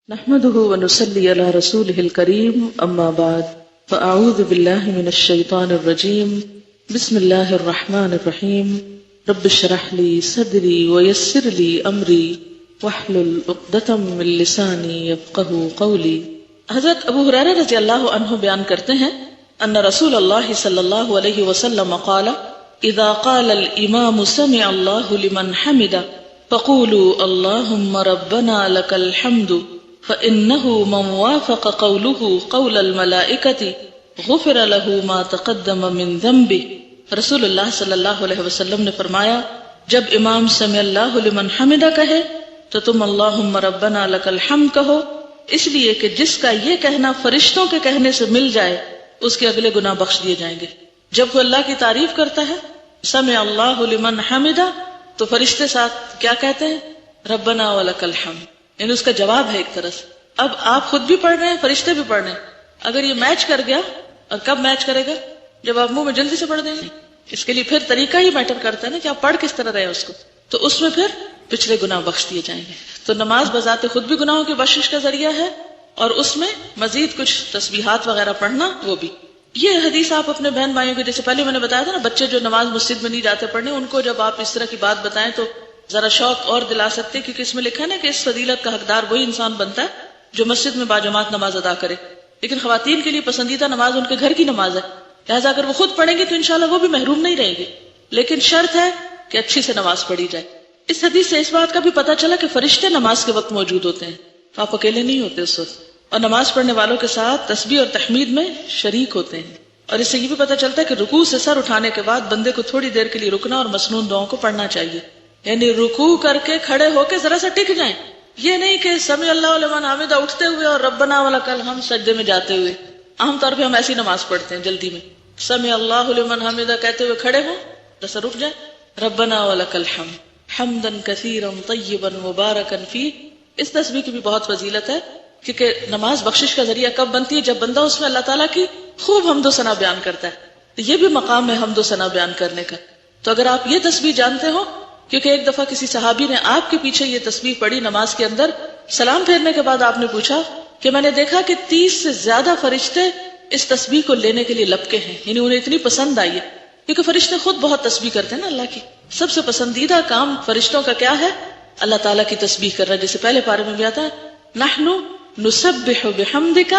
نحمده ونصلي على رسوله الكريم أما بعد فأعوذ بالله من الشيطان الرجيم بسم الله الرحمن الرحيم رب اشرح لي صدري ويسر لي أمري واحلل عقدة من لساني يفقهوا قولي۔ حضرت ابو ہریرہ رضی اللہ عنہ بیان کرتے ہیں ان رسول اللہ صلی اللہ علیہ وسلم قال اذا قال الامام سمع الله لمن حمده فقولوا اللهم ربنا لك الحمد فإنه من وافق قوله قول الملائكة غفر له ما تقدم من ذنبه۔ رسول اللہ صلی اللہ علیہ وسلم نے فرمایا جب امام سمع اللہ لمن حمدہ کہے تو تم اللہم ربنا لک الحمد کہو، اس لیے کہ جس کا یہ کہنا فرشتوں کے کہنے سے مل جائے اس کے اگلے گناہ بخش دیے جائیں گے۔ جب وہ اللہ کی تعریف کرتا ہے سمع اللہ لمن حمدہ تو فرشتے ساتھ کیا کہتے ہیں؟ ربنا ولک الحمد، یعنی اس کا جواب ہے ایک طرح سے۔ اب آپ خود بھی پڑھ رہے ہیں، فرشتے بھی پڑھ رہے ہیں، اگر یہ میچ کر گیا، اور کب میچ کرے گا؟ جب آپ منہ میں جلدی سے پڑھ دیں گے۔ اس کے لیے پھر طریقہ ہی میٹر کرتا ہے نا کہ آپ پڑھ کس طرح رہے اس کو، تو اس میں پھر پچھلے گناہ بخش دیے جائیں گے۔ تو نماز بذات خود بھی گناہوں کی بخشش کا ذریعہ ہے، اور اس میں مزید کچھ تسبیحات وغیرہ پڑھنا وہ بھی۔ یہ حدیث آپ اپنے بہن بھائیوں کو، جیسے پہلے میں نے بتایا تھا نا، بچے جو نماز مسجد میں نہیں جاتے پڑھنے، ان کو جب آپ اس طرح کی بات بتائیں تو ذرا شوق اور دلا سکتے، کیونکہ اس میں لکھا ہے نا کہ اس فضیلت کا حقدار وہی انسان بنتا ہے جو مسجد میں باجماعت نماز ادا کرے۔ لیکن خواتین کے لیے پسندیدہ نماز ان کے گھر کی نماز ہے، لہٰذا اگر وہ خود پڑھیں گی تو انشاءاللہ وہ بھی محروم نہیں رہیں گے، لیکن شرط ہے کہ اچھی سے نماز پڑھی جائے۔ اس حدیث سے اس بات کا بھی پتہ چلا کہ فرشتے نماز کے وقت موجود ہوتے ہیں، آپ اکیلے نہیں ہوتے اس وقت، اور نماز پڑھنے والوں کے ساتھ تسبیح اور تحمید میں شریک ہوتے ہیں۔ اور اس سے یہ بھی پتہ چلتا ہے کہ رکوع سے سر اٹھانے کے بعد بندے کو تھوڑی دیر کے لیے رکنا اور مسنون دعاؤں کو پڑھنا چاہیے، یعنی رکوع کر کے کھڑے ہو کے ذرا سا ٹک جائیں۔ یہ نہیں کہ سمع اللہ لمن حمدہ اٹھتے ہوئے اور ربنا ولک الحمد سجدے میں جاتے ہوئے۔ عام طور پہ ہم ایسی نماز پڑھتے ہیں جلدی میں، سمع اللہ لمن حمدہ کہتے ہوئے کھڑے ہوں، ذرا رک جائیں، ربنا ولک الحمد حمدا کثیرا طیبا مبارکا فیہ۔ اس تسبیح کی بھی بہت فضیلت ہے، کیونکہ نماز بخشش کا ذریعہ کب بنتی ہے؟ جب بندہ اس میں اللہ تعالیٰ کی خوب حمد و ثنا بیان کرتا ہے، تو یہ بھی مقام ہے حمد و ثنا بیان کرنے کا۔ تو اگر آپ یہ تسبیح جانتے ہو، کیونکہ ایک دفعہ کسی صحابی نے آپ کے پیچھے یہ تسبیح پڑھی نماز کے اندر، سلام پھیرنے کے بعد آپ نے پوچھا کہ میں نے دیکھا کہ 30 سے زیادہ فرشتے اس تسبیح کو لینے کے لیے لپکے ہیں، یعنی انہیں اتنی پسند آئی ہے، کیونکہ فرشتے خود بہت تسبیح کرتے ہیں نا اللہ کی۔ سب سے پسندیدہ کام فرشتوں کا کیا ہے؟ اللہ تعالیٰ کی تسبیح کرنا، جیسے پہلے پارے میں بھی آتا ہے نحن نسبح بحمدک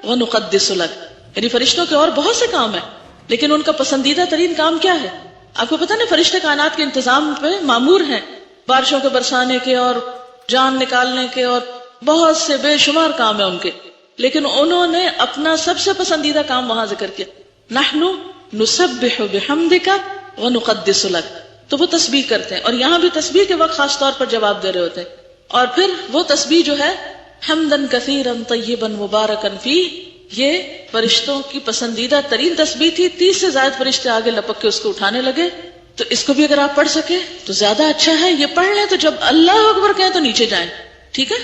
ونقدس لک، یعنی فرشتوں کے اور بہت سے کام ہیں، لیکن ان کا پسندیدہ ترین کام کیا ہے؟ آپ کو پتہ نہیں فرشتے کائنات کے انتظام پہ مامور ہیں، بارشوں کے برسانے کے اور جان نکالنے کے اور بہت سے بے شمار کام ہیں ان کے، لیکن انہوں نے اپنا سب سے پسندیدہ کام وہاں ذکر کیا، نحن نسبح بحمدک ونقدس لک، تو وہ تسبیح کرتے ہیں، اور یہاں بھی تسبیح کے وقت خاص طور پر جواب دے رہے ہوتے ہیں۔ اور پھر وہ تسبیح جو ہے حمدا کثیرا طیبا مبارکا فیہ، یہ فرشتوں کی پسندیدہ ترین تسبیح تھی۔ 30 سے زائد فرشتے آگے لپک کے اس کو اٹھانے لگے، تو اس کو بھی اگر آپ پڑھ سکے تو زیادہ اچھا ہے۔ یہ پڑھ لیں تو جب اللہ اکبر کہیں تو نیچے جائیں، ٹھیک ہے؟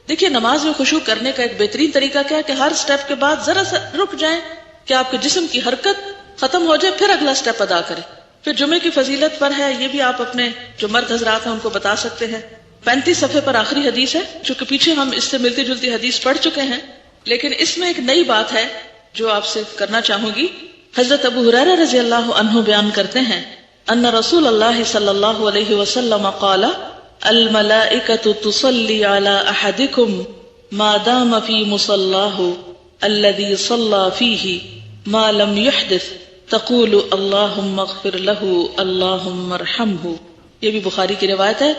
دیکھیے نماز میں خشوع کرنے کا ایک بہترین طریقہ کیا ہے کہ ہر سٹیپ کے بعد ذرا سا رک جائیں کہ آپ کے جسم کی حرکت ختم ہو جائے، پھر اگلا سٹیپ ادا کریں۔ پھر جمعے کی فضیلت پر ہے، یہ بھی آپ اپنے جو مرد حضرات ہیں ان کو بتا سکتے ہیں۔ 35 صفحے پر آخری حدیث ہے، چونکہ پیچھے ہم اس سے ملتی جلتی حدیث پڑھ چکے ہیں، لیکن اس میں ایک نئی بات ہے جو آپ سے کرنا چاہوں گی۔ حضرت ابو ہریرہ رضی اللہ عنہ بیان کرتے ہیں ان رسول اللہ صلی اللہ علیہ وسلم قال الملائکۃ تصلی علی احدکم ما دام فی مصلاہ الذی صلی فیہ ما لم یحدث تقول اللہم اغفر لہ اللہم ارحمہ۔ یہ بھی بخاری کی روایت ہے۔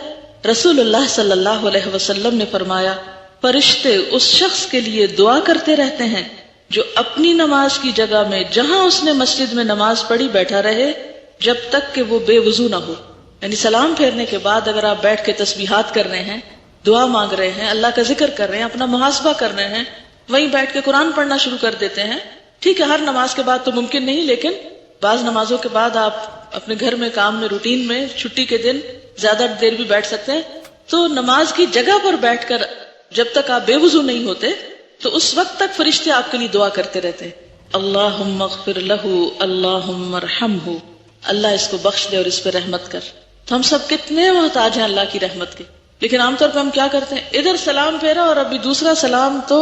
رسول اللہ صلی اللہ علیہ وسلم نے فرمایا فرشتے اس شخص کے لیے دعا کرتے رہتے ہیں جو اپنی نماز کی جگہ میں جہاں اس نے مسجد میں نماز پڑھی بیٹھا رہے جب تک کہ وہ بے وضو نہ ہو۔ یعنی سلام پھیرنے کے بعد اگر آپ بیٹھ کے تسبیحات کر رہے ہیں، دعا مانگ رہے ہیں، اللہ کا ذکر کر رہے ہیں، اپنا محاسبہ کر رہے ہیں، وہیں بیٹھ کے قرآن پڑھنا شروع کر دیتے ہیں۔ ٹھیک ہے، ہر نماز کے بعد تو ممکن نہیں، لیکن بعض نمازوں کے بعد آپ اپنے گھر میں کام میں روٹین میں چھٹی کے دن زیادہ دیر بھی بیٹھ سکتے ہیں۔ تو نماز کی جگہ پر بیٹھ کر جب تک آپ بے وضو نہیں ہوتے تو اس وقت تک فرشتے آپ کے لیے دعا کرتے رہتے ہیں، اللہم اغفر لہ اللہم ارحمہ، اللہ اس کو بخش دے اور اس پہ رحمت کر۔ تو ہم سب کتنے محتاج ہیں اللہ کی رحمت کے، لیکن عام طور پہ ہم کیا کرتے ہیں، ادھر سلام پھیرا اور ابھی دوسرا سلام تو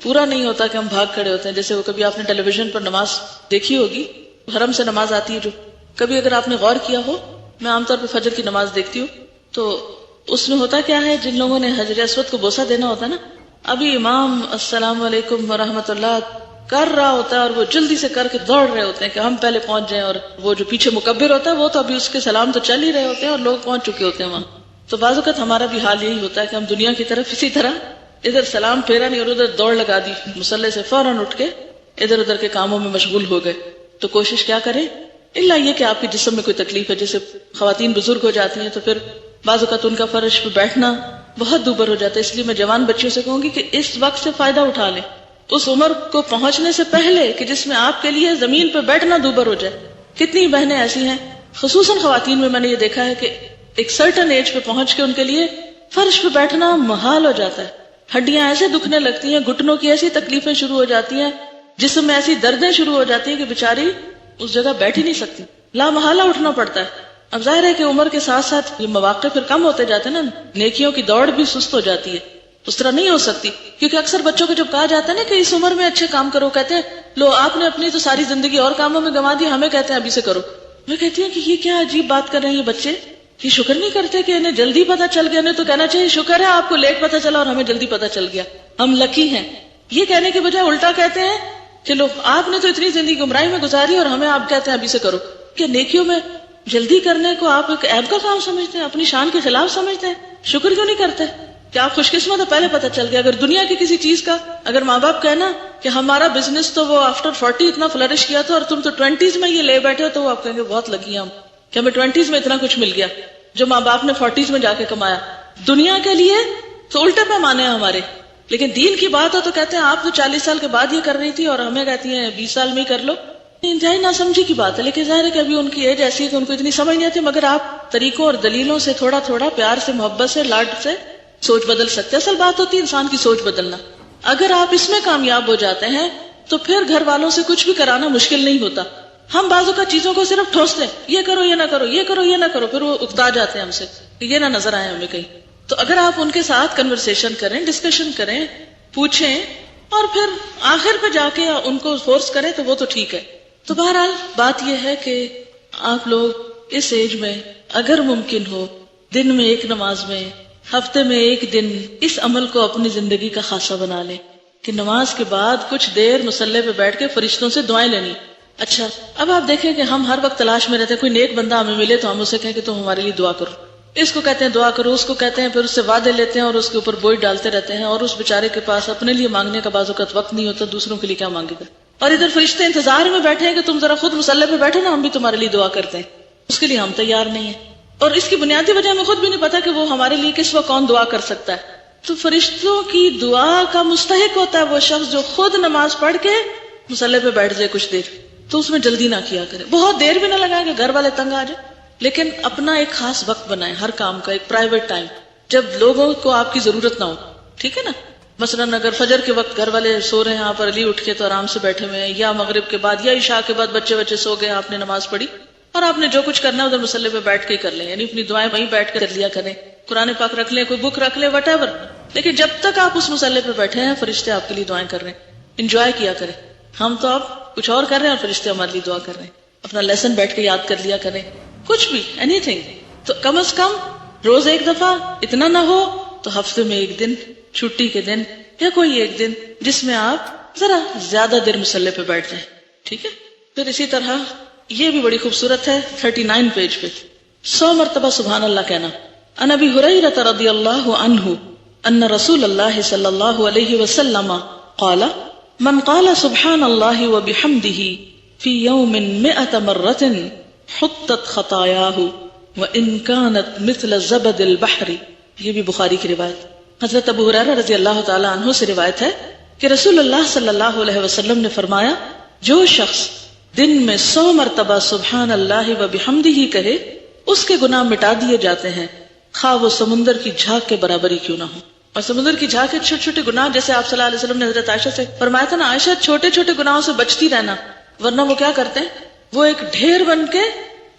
پورا نہیں ہوتا کہ ہم بھاگ کھڑے ہوتے ہیں. جیسے وہ کبھی آپ نے ٹیلی ویژن پر نماز دیکھی ہوگی، حرم سے نماز آتی ہے جو، کبھی اگر آپ نے غور کیا ہو، میں عام طور پہ فجر کی نماز دیکھتی ہوں تو اس میں ہوتا کیا ہے، جن لوگوں نے حجر اسود کو بوسہ دینا ہوتا ہے نا، ابھی امام السلام علیکم ورحمۃ اللہ کر رہا ہوتا ہے اور وہ جلدی سے کر کے دوڑ رہے ہوتے ہیں کہ ہم پہلے پہنچ جائیں، اور وہ جو پیچھے مکبر ہوتا ہے وہ تو ابھی اس کے سلام تو چل ہی رہے ہوتے ہیں اور لوگ پہنچ چکے ہوتے ہیں وہاں. تو بعض اوقات ہمارا بھی حال یہی ہوتا ہے کہ ہم دنیا کی طرف اسی طرح ادھر سلام پھیرا نہیں اور ادھر دوڑ لگا دی، مصلی سے فوراً اٹھ کے ادھر ادھر کے کاموں میں مشغول ہو گئے. تو کوشش کیا کریں، الا یہ کہ آپ کے جسم میں کوئی تکلیف ہے، جیسے خواتین بزرگ ہو جاتی ہیں تو پھر بعض اوقات ان کا فرش پہ بیٹھنا بہت دوبر ہو جاتا ہے، اس لیے میں جوان بچیوں سے کہوں گی کہ اس وقت سے فائدہ اٹھا لیں، اس عمر کو پہنچنے سے پہلے کہ جس میں آپ کے لیے زمین پہ بیٹھنا دوبر ہو جائے. کتنی بہنیں ایسی ہیں، خصوصاً خواتین میں نے یہ دیکھا ہے کہ ایک سرٹن ایج پہ پہنچ کے ان کے لیے فرش پہ بیٹھنا محال ہو جاتا ہے، ہڈیاں ایسے دکھنے لگتی ہیں، گھٹنوں کی ایسی تکلیفیں شروع ہو جاتی ہیں، جسم میں ایسی دردیں شروع ہو جاتی ہیں کہ بیچاری اس جگہ بیٹھ ہی نہیں سکتی، لا محالہ اٹھنا پڑتا ہے. اب ظاہر ہے کہ عمر کے ساتھ ساتھ یہ مواقع پھر کم ہوتے جاتے ہیں نا، نیکیوں کی دوڑ بھی سست ہو جاتی ہے، اس طرح نہیں ہو سکتی. کیونکہ اکثر بچوں کو جب کہا جاتا ہے نا کہ اس عمر میں اچھے کام کرو، کہتے ہیں لو آپ نے اپنی تو ساری زندگی اور کاموں میں گنوا دی، ہمیں کہتے ہیں ابھی سے کرو. میں کہتی ہوں کہ یہ کیا عجیب بات کر رہے ہیں یہ بچے، یہ شکر نہیں کرتے کہ انہیں جلدی پتہ چل گیا. انہیں تو کہنا چاہیے شکر ہے آپ کو لیٹ پتہ چلا اور ہمیں جلدی پتہ چل گیا، ہم لکی ہیں. یہ کہنے کے بجائے الٹا کہتے ہیں کہ لو آپ نے تو اتنی زندگی گمراہی میں گزاری اور ہمیں آپ کہتے ہیں ابھی سے کرو. کہ نیکیوں میں جلدی کرنے کو آپ ایک عیب کا کام سمجھتے ہیں، اپنی شان کے خلاف سمجھتے ہیں. شکر کیوں نہیں کرتے کہ آپ خوش قسمت ہے، پہلے پتہ چل گیا. اگر دنیا کی کسی چیز کا اگر ماں باپ کہنا کہ ہمارا بزنس تو وہ آفٹر 40 اتنا فلرش کیا تھا اور تم تو 20s میں یہ لے بیٹھے ہو، تو وہ آپ کہیں گے بہت لکی ہیں ہم کہ ہمیں 20s میں اتنا کچھ مل گیا جو ماں باپ نے 40s میں جا کے کمایا. دنیا کے لیے تو الٹے پیمانے ہیں ہمارے، لیکن دین کی بات ہو تو کہتے ہیں آپ تو 40 سال کے بعد یہ کر رہی تھی اور ہمیں کہتی ہیں 20 سال میں ہی کر لو. انتہائی ناسمجھی کی بات ہے، لیکن ظاہر ہے کہ ابھی ان کی ایج ایسی ہے کہ ان کو اتنی سمجھ نہیں آتی، مگر آپ طریقوں اور دلیلوں سے تھوڑا تھوڑا پیار سے، محبت سے، لاڈ سے سوچ بدل سکتے. اصل بات ہوتی ہے انسان کی سوچ بدلنا. اگر آپ اس میں کامیاب ہو جاتے ہیں تو پھر گھر والوں سے کچھ بھی کرانا مشکل نہیں ہوتا. ہم بعضوں کا چیزوں کو صرف ٹھوستے ہیں، یہ کرو یہ نہ کرو، یہ کرو یہ نہ کرو، پھر وہ اکتا جاتے ہیں ہم سے کہ یہ نہ نظر آئے ہمیں کہیں. تو اگر آپ ان کے ساتھ کنورسیشن کریں، ڈسکشن کریں، پوچھیں اور پھر آخر پہ جا کے ان کو فورس کریں تو وہ تو ٹھیک ہے. تو بہرحال بات یہ ہے کہ آپ لوگ اس ایج میں اگر ممکن ہو دن میں ایک نماز میں، ہفتے میں ایک دن اس عمل کو اپنی زندگی کا خاصہ بنا لیں کہ نماز کے بعد کچھ دیر مصلی پہ بیٹھ کے فرشتوں سے دعائیں لینی. اچھا اب آپ دیکھیں کہ ہم ہر وقت تلاش میں رہتے ہیں، کوئی نیک بندہ ہمیں ملے تو ہم اسے کہیں کہ تم ہمارے لیے دعا کرو. اس کو کہتے ہیں دعا کرو، اس کو کہتے ہیں، پھر اس سے وعدے لیتے ہیں اور اس کے اوپر بوجھ ڈالتے رہتے ہیں، اور اس بیچارے کے پاس اپنے لیے مانگنے کا بعض اوقات وقت نہیں ہوتا، دوسروں کے لیے کیا مانگے گا. اور ادھر فرشتے انتظار میں بیٹھے ہیں کہ تم ذرا خود مصلی پہ بیٹھو نا، ہم بھی تمہارے لیے دعا کرتے ہیں. اس کے لیے ہم تیار نہیں ہیں، اور اس کی بنیادی وجہ ہمیں خود بھی نہیں پتا کہ وہ ہمارے لیے کس وقت کون دعا کر سکتا ہے. تو فرشتوں کی دعا کا مستحق ہوتا ہے وہ شخص جو خود نماز پڑھ کے مصلی پہ بیٹھ جائے کچھ دیر. تو اس میں جلدی نہ کیا کرے، بہت دیر بھی نہ لگائے کہ گھر والے تنگ آ جائے، لیکن اپنا ایک خاص وقت بنائیں ہر کام کا، ایک پرائیویٹ ٹائم جب لوگوں کو آپ کی ضرورت نہ ہو. ٹھیک ہے نا؟ مثلاً اگر فجر کے وقت گھر والے سو رہے ہیں، آپ علی اٹھ کے تو آرام سے بیٹھے ہوئے ہیں، یا مغرب کے بعد یا عشاء کے بعد بچے سو گئے، آپ نے نماز پڑھی اور آپ نے جو کچھ کرنا ہے ادھر مصلی پہ بیٹھ کے ہی کر لیں، یعنی اپنی دعائیں وہیں بیٹھ کر لیا کریں، قرآن پاک رکھ لیں، کوئی بک رکھ لیں، وٹ ایور. لیکن جب تک آپ اس مصلی پہ بیٹھے ہیں فرشتے آپ کے لیے دعائیں کر رہے ہیں، انجوائے کیا کریں. ہم تو اب کچھ اور کر رہے ہیں اور فرشتے ہمارے لیے دعا کر رہے ہیں. اپنا لیسن بیٹھ کے یاد کر لیا کریں، کچھ بھی اینی تھنگ. تو کم از کم روز ایک دفعہ، اتنا نہ ہو تو ہفتے میں ایک دن، چھٹی کے دن یا کوئی ایک دن جس میں آپ ذرا زیادہ دیر مصلی پہ بیٹھ جائیں. ٹھیک ہے؟ پھر اسی طرح یہ بھی بڑی خوبصورت ہے 39 پیج پہ 100 مرتبہ سبحان اللہ کہنا. عن ابی ہریرہ رضی اللہ عنہ ان رسول اللہ صلی اللہ علیہ وسلم قال من قال سبحان اللہ وبحمدہ فی یوم 100 مرۃ حطت خطایاہ وان کانت مثل زبد البحر. یہ بھی بخاری کی روایت. حضرت ابو ہریرہ رضی اللہ تعالی عنہ سے روایت ہے کہ رسول اللہ صلی اللہ علیہ وسلم نے فرمایا جو شخص دن میں 100 مرتبہ سبحان اللہ و بحمدہ کہے اس کے گناہ مٹا دیے جاتے ہیں، خواہ وہ سمندر کی جھاگ کے برابر ہی کیوں نہ ہو. اور سمندر کی جھاگ کے چھوٹے چھوٹے گناہ، جیسے آپ صلی اللہ علیہ وسلم نے حضرت عائشہ سے فرمایا تھا نا، عائشہ چھوٹے چھوٹے گناہوں سے بچتی رہنا، ورنہ وہ کیا کرتے ہیں، وہ ایک ڈھیر بن کے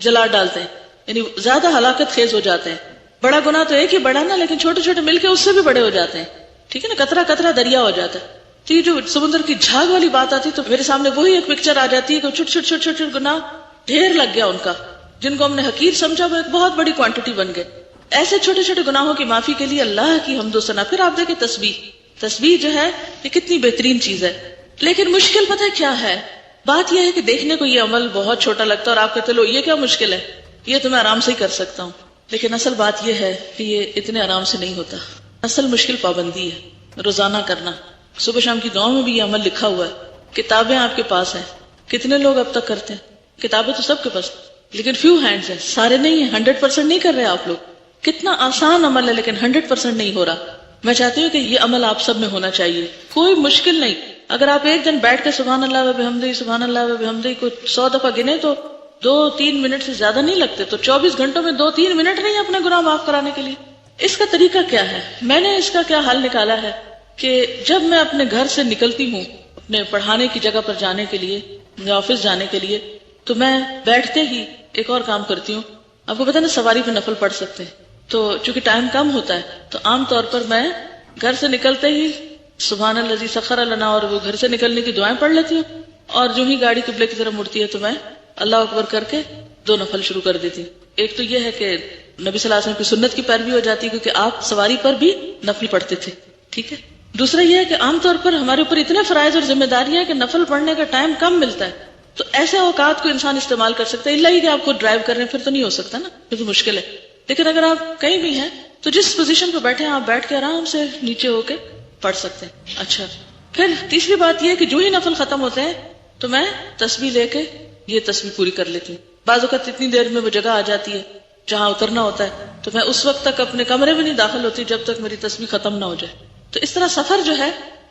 جلا ڈالتے ہیں، یعنی زیادہ ہلاکت خیز ہو جاتے ہیں. بڑا گناہ تو ایک ہی بڑا نا، لیکن چھوٹے چھوٹے مل کے اس سے بھی بڑے ہو جاتے ہیں، ٹھیک ہے نا، قطرہ قطرہ دریا ہو جاتا ہے. تو یہ جو سمندر کی جھاگ والی بات آتی تو میرے سامنے وہی ایک پکچر آ جاتی ہے کہ چھوٹے چھوٹے چھوٹے چھوٹے گناہ ڈھیر لگ گیا ان کا، جن کو ہم نے حقیر سمجھا وہ ایک بہت بڑی کوانٹٹی بن گئے. ایسے چھوٹے چھوٹے گناہوں کی معافی کے لیے اللہ کی حمد و ثنا. پھر آپ دیکھیں تسبیح جو ہے یہ کتنی بہترین چیز ہے. لیکن مشکل پتہ ہے کیا ہے؟ بات یہ ہے کہ دیکھنے کو یہ عمل بہت چھوٹا لگتا ہے اور آپ کہتے لو یہ کیا مشکل ہے، یہ تو میں آرام سے ہی کر سکتا ہوں. لیکن اصل بات یہ ہے کہ یہ اتنے آرام سے نہیں ہوتا. اصل مشکل پابندی ہے، روزانہ کرنا. صبح شام کی دعاؤں میں بھی یہ عمل لکھا ہوا ہے. کتابیں آپ کے پاس ہیں، کتنے لوگ اب تک کرتے ہیں؟ کتابیں تو سب کے پاس، لیکن فیو ہینڈز ہیں، سارے نہیں ہیں. 100% نہیں کر رہے آپ لوگ. کتنا آسان عمل ہے لیکن 100% نہیں ہو رہا. میں چاہتی ہوں کہ یہ عمل آپ سب میں ہونا چاہیے، کوئی مشکل نہیں. اگر آپ ایک دن بیٹھ کے سبحان اللہ و بحمدہ سبحان اللہ و بحمدہ کو 100 دفعہ گنے تو 2-3 منٹ سے زیادہ نہیں لگتے. تو 24 گھنٹوں میں 2-3 منٹ نہیں اپنے گناہ معاف کرانے کے لیے. اس کا طریقہ کیا ہے؟ میں نے اس کا کیا حل نکالا ہے کہ جب میں اپنے گھر سے نکلتی ہوں اپنے پڑھانے کی جگہ پر جانے کے لیے یا آفس جانے کے لیے، تو میں بیٹھتے ہی ایک اور کام کرتی ہوں. آپ کو پتہ نا سواری پہ نفل پڑھ سکتے ہیں، تو چونکہ ٹائم کم ہوتا ہے تو عام طور پر میں گھر سے نکلتے ہی سبحان الذی سخر لنا اور وہ گھر سے نکلنے کی دعائیں پڑھ لیتی ہوں، اور جو ہی گاڑی قبلے کی طرف مڑتی ہے تو میں اللہ اکبر کر کے 2 نفل شروع کر دیتی ہوں. ایک تو یہ ہے کہ نبی صلی اللہ علیہ وسلم کی سنت کی پیروی ہو جاتی ہے کیونکہ آپ سواری پر بھی نفل پڑھتے تھے، ٹھیک ہے. دوسرا یہ ہے کہ عام طور پر ہمارے اوپر اتنے فرائض اور ذمہ داریاں ہیں کہ نفل پڑھنے کا ٹائم کم ملتا ہے. تو ایسے اوقات کو انسان استعمال کر سکتا ہے، اللہ ہی کہ آپ خود ڈرائیو کر رہے ہیں پھر تو نہیں ہو سکتا نا، پھر تو مشکل ہے. لیکن اگر آپ کہیں بھی ہیں تو جس پوزیشن پہ بیٹھے ہیں آپ بیٹھ کے آرام سے نیچے ہو کے پڑھ سکتے ہیں. اچھا، پھر تیسری بات یہ ہے کہ جو ہی نفل ختم ہوتے ہیں تو میں تسبیح لے کے یہ تسبیح پوری کر لیتی ہوں. بعض اوقات اتنی دیر میں وہ جگہ آ جاتی ہے جہاں اترنا ہوتا ہے تو میں اس وقت تک اپنے کمرے میں نہیں داخل ہوتی جب تک میری تسبیح ختم نہ ہو جائے. تو اس طرح سفر جو ہے